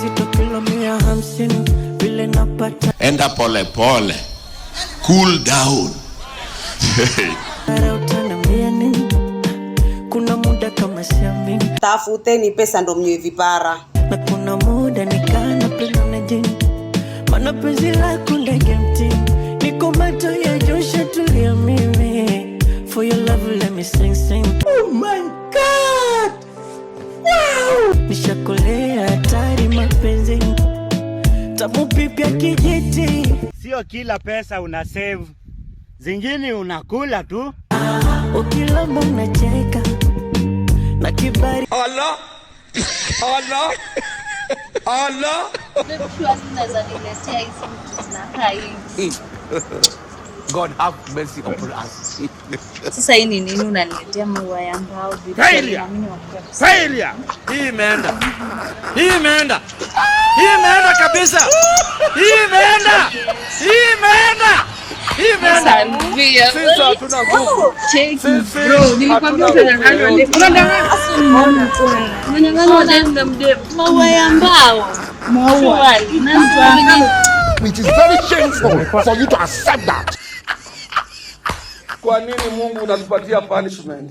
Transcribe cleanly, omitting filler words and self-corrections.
uzito kilo 150 vile napata. Enda pole pole. Cool down. Kuna muda kama siamini. Tafuteni pesa ndo mnywe vipara. Na kuna muda nikana pena na jini. Mana penzi lako ndege mtini. Niko macho ya Joshua tulia mimi. For your love let me sing. Oh my God! Wow! Nishakolea hatari mapenzi. Tamu pipi ya kijiti. Sio kila pesa una save. Zingine unakula tu. Ukilamba unacheka. Na kibari. Allah! Allah! Allah! God have mercy upon us. Sasa hii ni nini unaniletea maua ya mbao bila kuamini wakuta? Failure. Hii imeenda. Hii imeenda. Hii imeenda kabisa. Hii imeenda. Hii imeenda. Hii imeenda. Sisi hatuna nguvu. Bro, nilikwambia utanyang'anywa ndevu. Unanyang'anywa ndevu. Maua ya mbao. Maua. It is very shameful for you to accept that. Kwa nini Mungu unatupatia punishment?